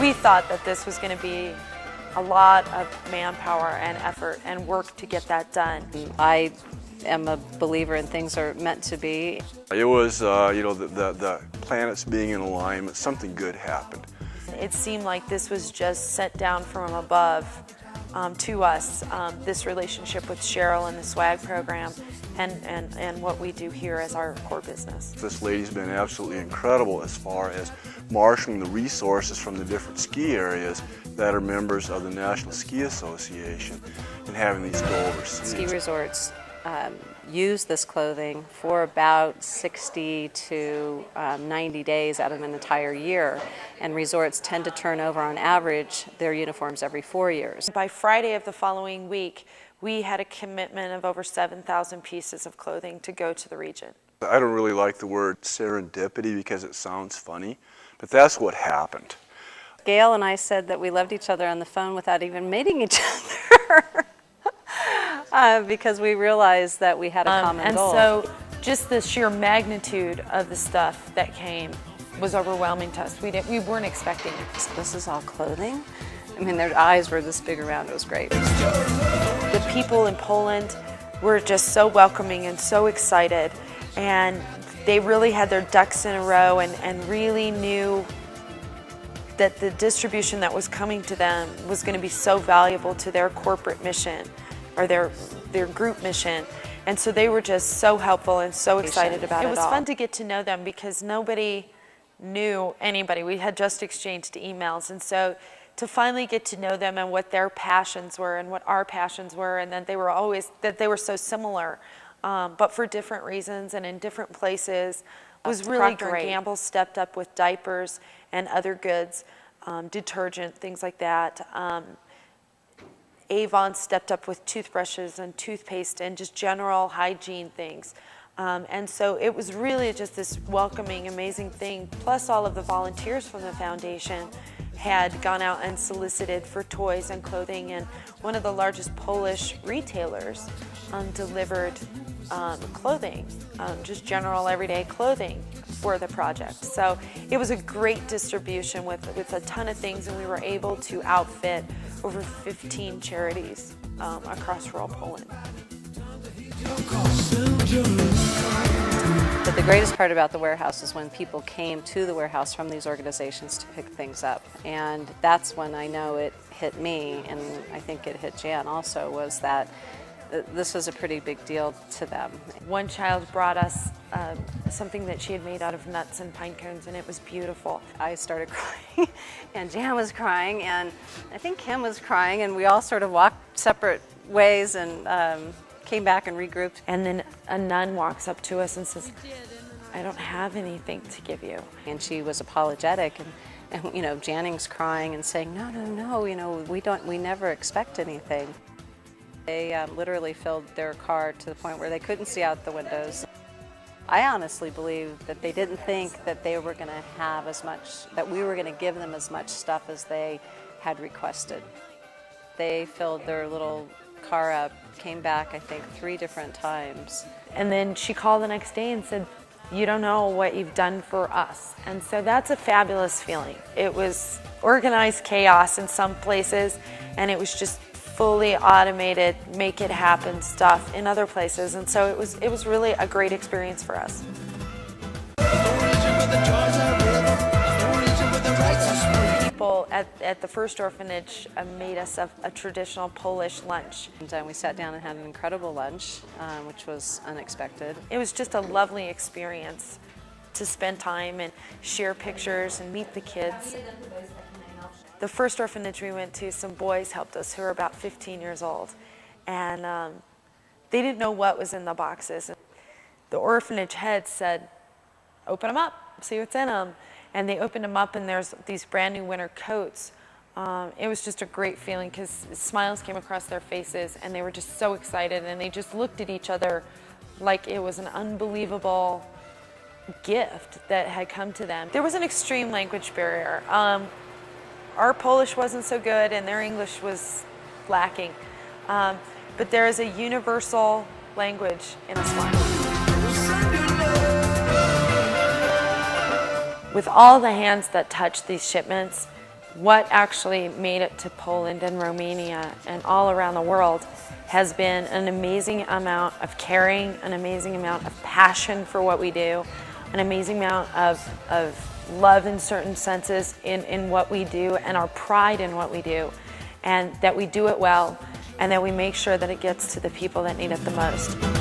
We thought that this was going to be a lot of manpower and effort and work to get that done. I am a believer in things are meant to be. It was, you know, the planets being in alignment, something good happened. It seemed like this was just sent down from above to us, this relationship with Cheryl and the swag program and what we do here as our core business. This lady's been absolutely incredible as far as marshaling the resources from the different ski areas that are members of the National Ski Association and having these go overseas. Ski resorts use this clothing for about 60 to 90 days out of an entire year, and resorts tend to turn over on average their uniforms every 4 years. By Friday of the following week, we had a commitment of over 7,000 pieces of clothing to go to the region. I don't really like the word serendipity because it sounds funny, but that's what happened. Gail and I said that we loved each other on the phone without even meeting each other. Because we realized that we had a common goal. And so just the sheer magnitude of the stuff that came was overwhelming to us. We weren't expecting it. This is all clothing? I mean, their eyes were this big around. It was great. The people in Poland were just so welcoming and so excited, and they really had their ducks in a row and really knew that the distribution that was coming to them was going to be so valuable to their corporate mission or their group mission. And so they were just so helpful and so excited about it all. It was fun to get to know them because nobody knew anybody. We had just exchanged emails, and so to finally get to know them and what their passions were and what our passions were, and that they were so similar, but for different reasons and in different places, was really great. Procter & Gamble stepped up with diapers and other goods, detergent, things like that. Avon stepped up with toothbrushes and toothpaste and just general hygiene things. And so it was really just this welcoming, amazing thing. Plus all of the volunteers from the foundation had gone out and solicited for toys and clothing, and one of the largest Polish retailers delivered clothing, just general everyday clothing for the project. So it was a great distribution with a ton of things, and we were able to outfit over 15 charities across rural Poland. But the greatest part about the warehouse is when people came to the warehouse from these organizations to pick things up. And that's when I know it hit me, and I think it hit Jan also, was that this was a pretty big deal to them. One child brought us something that she had made out of nuts and pine cones, and it was beautiful. I started crying, and Jan was crying, and I think Kim was crying, and we all sort of walked separate ways and came back and regrouped. And then a nun walks up to us and says, "I don't have anything to give you." And she was apologetic, and you know, Janning's crying and saying, no, you know, we never expect anything. They literally filled their car to the point where they couldn't see out the windows. I honestly believe that they didn't think that they were going to have as much, that we were going to give them as much stuff as they had requested. They filled their little car up, came back I think 3 different times. And then she called the next day and said, "You don't know what you've done for us." And so that's a fabulous feeling. It was organized chaos in some places, and it was just fully automated, make it happen stuff in other places. And so it was really a great experience for us. People at the first orphanage made us a traditional Polish lunch. And we sat down and had an incredible lunch, which was unexpected. It was just a lovely experience to spend time and share pictures and meet the kids. The first orphanage we went to, some boys helped us who were about 15 years old, and they didn't know what was in the boxes. The orphanage head said, "Open them up, see what's in them." And they opened them up, and there's these brand new winter coats. It was just a great feeling because smiles came across their faces, and they were just so excited, and they just looked at each other like it was an unbelievable gift that had come to them. There was an extreme language barrier. Our Polish wasn't so good, and their English was lacking. But there is a universal language in a smile. With all the hands that touched these shipments, what actually made it to Poland and Romania and all around the world has been an amazing amount of caring, an amazing amount of passion for what we do, an amazing amount of love in certain senses in what we do, and our pride in what we do, and that we do it well, and that we make sure that it gets to the people that need it the most.